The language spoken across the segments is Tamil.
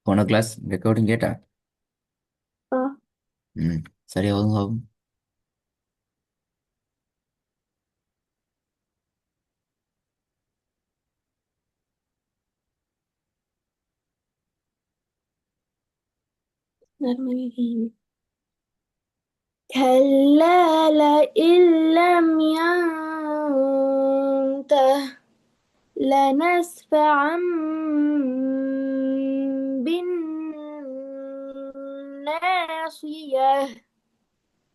போன கிளாஸ் ரெக்கார்டிங் கேட்டா. ஆ, ம். சரியா ஒதுங்க. نرمين. كلا لئن لم ينته لنسفعا بالناصية.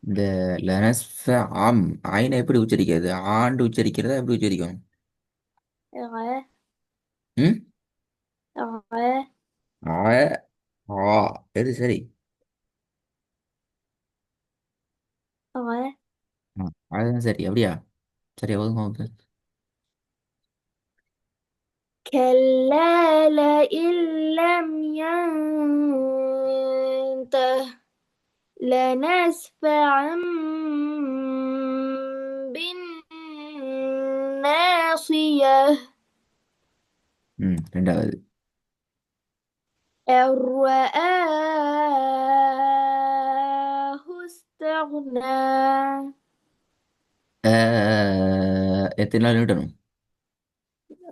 இந்த லனஸ்ஃப ஆம் ஐனை எப்படி உச்சரிக்கிறது? ஆண்டு உச்சரிக்கிறதா எப்படி உச்சரிக்கும்? غ ம். غ ஆ. ஆ. எது சரி? غ ஆ, அதுதான் சரி. அப்படியா? சரியா ஒதுங்க. كلا لئن لم ينته لنسفعا بالناصية. ம். ரெண்டாவது. أن رآه استغنى. எத்தனை நாள் விடணும்?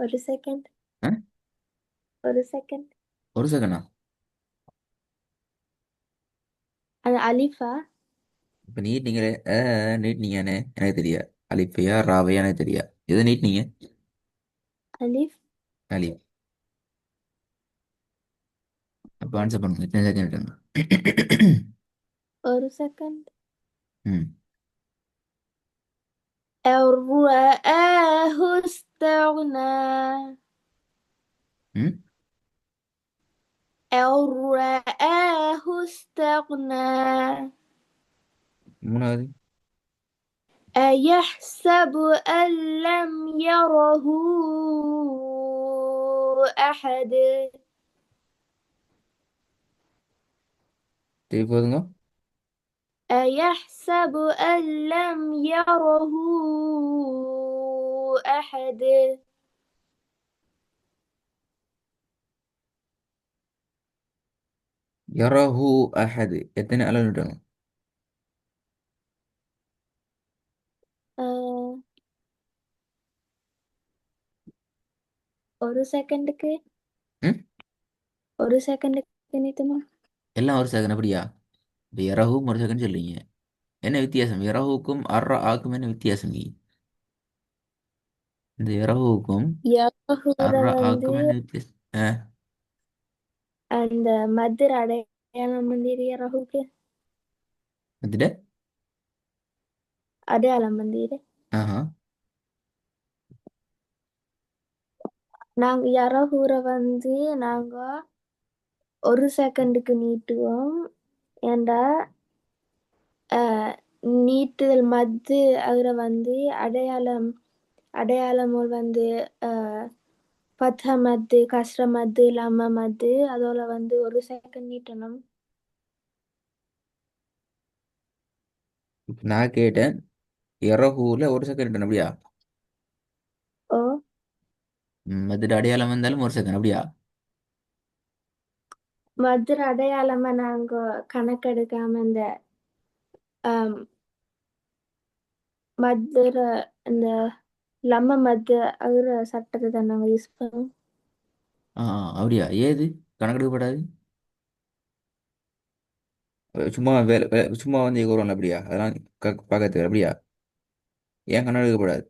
ஒரு செகண்ட். ஆ? ஒரு செகண்ட். ஒரு செகண்டா? அந்த அலிஃபா. இப்போ நீட்னீங்களே நீட்னீங்கன்னு எனக்கு தெரியா. அலிப்பையா ராவையா எனக்கு தெரியா. எதை நீட்னீங்க? அலிஃப். அலி. அப்போ ஆன்சர் பண்ணுங்க. எத்தனை செகண்ட் விடணும்? ஒரு செகண்ட். ம். أن رآه استغنى. ம். أن رآه استغنى. மூணாவது. أيحسب أن لم يره أحد. திருப்பி போதுங்க. أيحسب أن لم يره أحد. யரஹு அஹது எத்தனை அளவு விடணும்? அஹ், ஒரு செகண்டுக்கு. ம். ஒரு செகண்டுக்கு நித்துமா. எல்லாம் ஒரு செகண்ட் அப்படியா? இப்போ யரஹுக்கும் ஒரு செகண்ட் சொல்றீங்க. என்ன வித்தியாசம்? யரஹுக்கும் அர்ர ஆக்கும் என்ன வித்தியாசம்? இந்த யரஹுக்கும் யஹூர அர்ர வந்து ஆக்கும் என்ன வித்தியாசம்? ஆ. அந்த மதுர அடையாளம் மந்திரி யரஹுக்கு. வந்துட்டு. அடையாளம் மந்திரி. ஆஹா. நாங்க யரஹூர வந்து நாங்க ஒரு செகண்டுக்கு நீட்டுவோம். ஏண்டா நீட்டுதல் மத்து அதுல வந்து அடையாளம் அடையாளம் வந்து பத்த மத்து கஸ்ர மத்து லம்ம மத்து அதோட வந்து ஒரு செகண்ட் நீட்டணும். இப்ப நான் கேட்டேன். யரஹுல ஒரு செகண்ட் அப்படியா? ஓ, மதுட அடையாளம் வந்தாலும் ஒரு செகண்ட் அப்படியா? மதுர அடையாளமா நாங்க கணக்கெடுக்காம இந்த ஆம், மதுர இந்த லம்ம மத்து அதுல சட்டத்தை தான் நாங்க யூஸ் பண்ணுவோம். ஆ, அப்படியா? ஏது கணக்கெடுக்கப்படாது? சும்மா சும்மா வந்து வருவாங்க அப்படியா? அதெல்லாம் பார்க்கறது அப்படியா? ஏன் கணக்கெடுக்கப்படாது?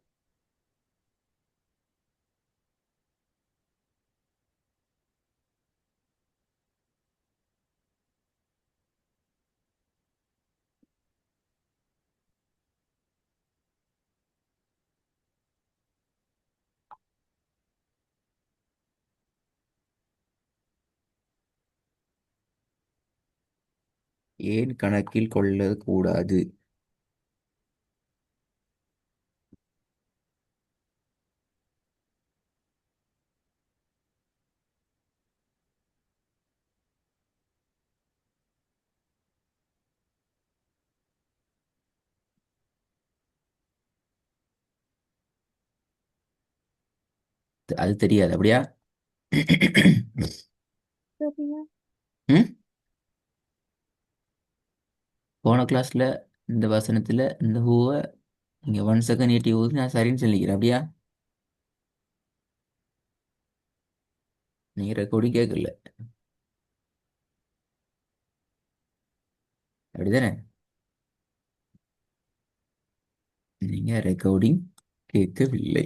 ஏன் கணக்கில் கொள்ளக் கூடாது? அது தெரியாது அப்படியா? சரியா? ம்? போன கிளாஸ்ல இந்த வசனத்துல இந்த ஹூவை நீங்க 1 செகண்ட் நீட்டி ஊதி நான் சரின்னு சொல்லிக்கிறேன் அப்படியா? நீங்க ரெக்கார்டிங் கேட்கல அப்படிதானே? நீங்க ரெக்கார்டிங் கேட்கவில்லை.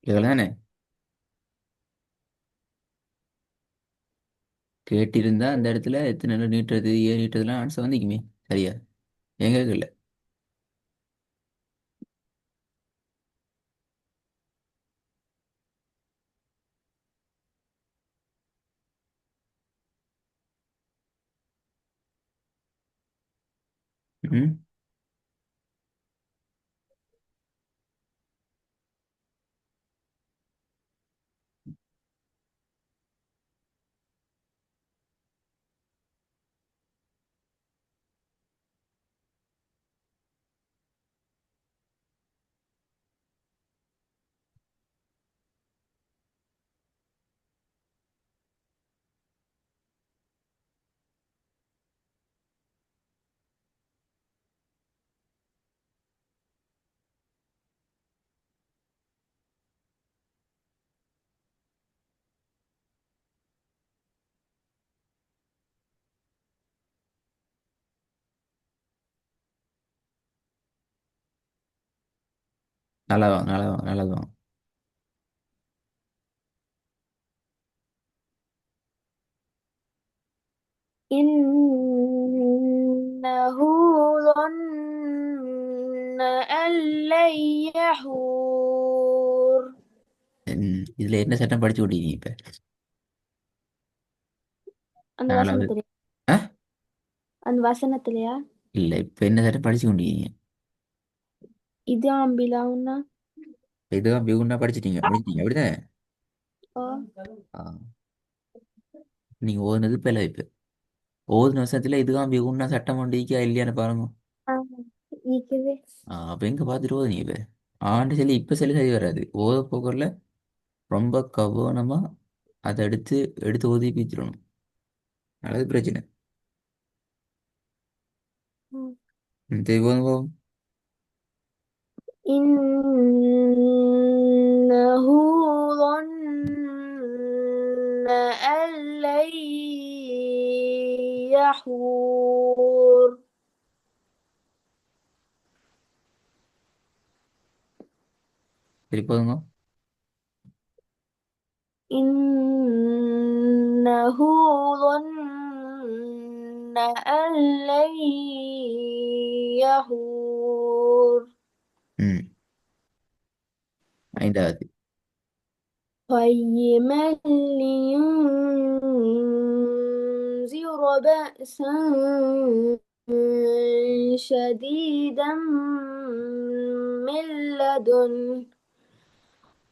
கேட்கல தானே? கேட்டிருந்தா அந்த இடத்துல எத்தனை நேரம் நீட்டுறது ஏன் நீட்டுறதுலாம் ஆன்சர் வந்துக்குமே. சரியா? ஏன் கேட்கல? ம். நல்லா வாங்க நல்லா வாங்க நல்லா வாங்க. إنه ظن أن لن يحور. இதுல என்ன சட்டம் படிச்சு விட்டீங்க இப்ப? அந்த நாலாவது. வசனத்திலே ஆ? அந்த வசனத்திலையா? இல்ல இப்ப என்ன சட்டம் படிச்சு கொண்டீங்க? இது ஆம்பிலாவுன்னா? இதுதான் பிகுண்டா படிச்சிட்டீங்க முடிச்சிட்டீங்க அப்படிதானே? ஓ. ஆ. நீங்க ஓதுனது பிள்ளை இப்ப ஓதுன வருஷத்துல இதுதான் பிகுண்டா சட்டம் ஒண்டிக்கா இல்லையான்னு பாருங்க. ஆ, இருக்குது. அப்ப எங்க பார்த்துட்டு ஓதுனீங்க இப்ப? ஆண்டு சொல்லி இப்ப சொல்லி சரி வராது ஓத போக்குள்ள ரொம்ப கவனமா அதை எடுத்து எடுத்து ஒதுக்கி வச்சிடணும். அது பிரச்சனை. ம். தெய்வம் إنه ظن أن لن يحور. சரி போதுங்க. إنه ظن أن لن يحور. ம். ஐந்தாவது. قيما لينذر بأسا شديدا من لدنه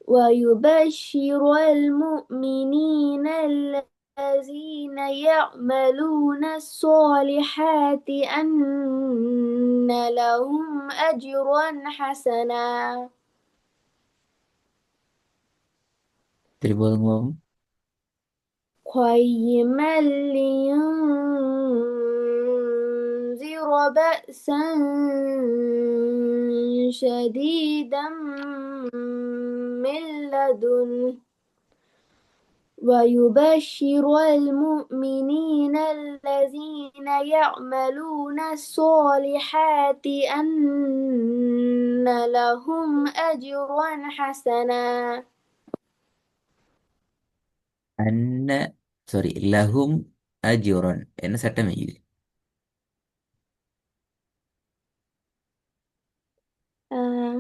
ويبشر المؤمنين الذين يعملون الصالحات أن لهم أجرا حسنا. சரி போதுங்க. قيما لينذر بأسا شديدا من لدنه ويبشر المؤمنين الذين يعملون الصالحات أن لهم أجرا حسنا. அன்ன சாரி லஹும் அஜுரன் என்ன சட்டம் இது? آه،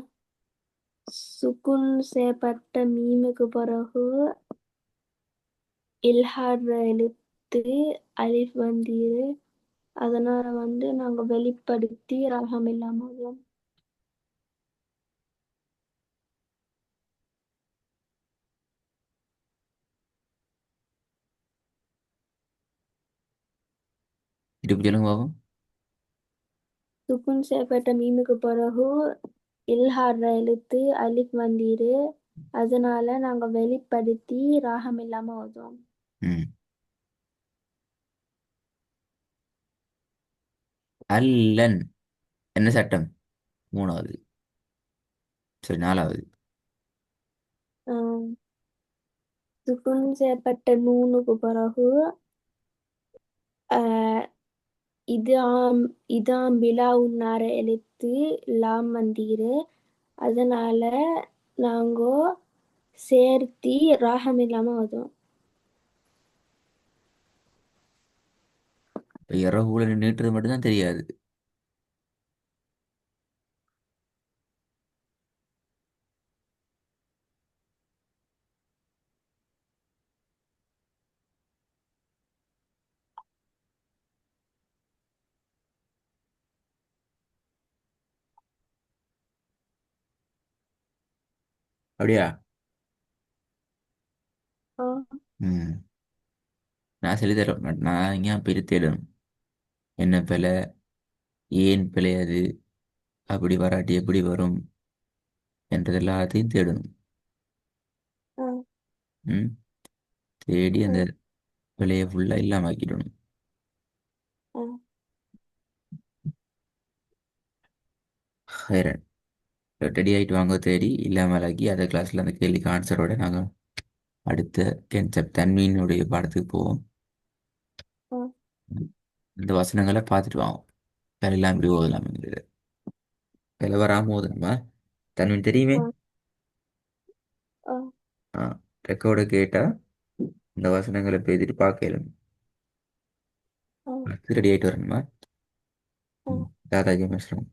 சுக்குன் செய்யப்பட்ட மீமுக்கு பிறகு இல்ஹார் எழுத்து அலிஃப் வந்தீரு. அதனால வந்து நாங்க வெளிப்படுத்தி ராகம் இல்லாம ஓதுவோம். திருப்பி சொல்லுங்க பாப்போம். சுக்குன் செய்யப்பட்ட மீமுக்கு பிறகு இல்ஹார் எழுத்து அலிஃப் வந்தீரு. அதனால நாங்க வெளிப்படுத்தி ராகம் இல்லாம ஓதுவோம். ம். அல்லன் என்ன சட்டம்? மூணாவது. சரி, நாலாவது. ஆம், சுக்குன் செய்யப்பட்ட நூனுக்கு பிறகு ஆஹ், இதாம் இதாம் பிலா உன்னார எழுத்து லாம் வந்தீரு. அதனால நாங்கோ சேர்த்தி ராகம் இல்லாம ஓதுவோம். இப்போ இரவுல நீட்டுறது மட்டும்தான் தெரியாது. அப்படியா? ஆ, ம். நான் சொல்லி தர மாட்டேன். நான் இங்கே பிரித்தேடணும். என்ன பிழை, ஏன் பிழையாது, அப்படி வராட்டி எப்படி வரும் என்றது எல்லாத்தையும் தேடணும். ஆ, ம். தேடி ஆ, அந்த பிழையை ஃபுல்லாக இல்லாம ஆக்கிடணும். ஆ. ஹைரன் ரெடி ஆகிட்டு வாங்க, தேடி இல்லாமல் ஆக்கி அதை கிளாஸில் அந்த கேள்விக்கு ஆன்சரோட நாங்கள் அடுத்த கென்செப்ட் தன்மீனுடைய பாடத்துக்கு போவோம். ஆ, இந்த வசனங்களை பார்த்துட்டு வாங்க. எல்லாம் இப்படி ஓதலாம்ங்கிறது வில வராமல் ஓதணுமா? தன்மீன் தெரியுமே. ஆ, ஆ, ஆ, ரெக்கார்டை கேட்டால் இந்த வசனங்களை பேசிட்டு பார்க்கலாம். ஆ, அடுத்து ரெடி ஆகிட்டு வரணுமா? ஆ. தாதாஜி மிஸ்ரம்.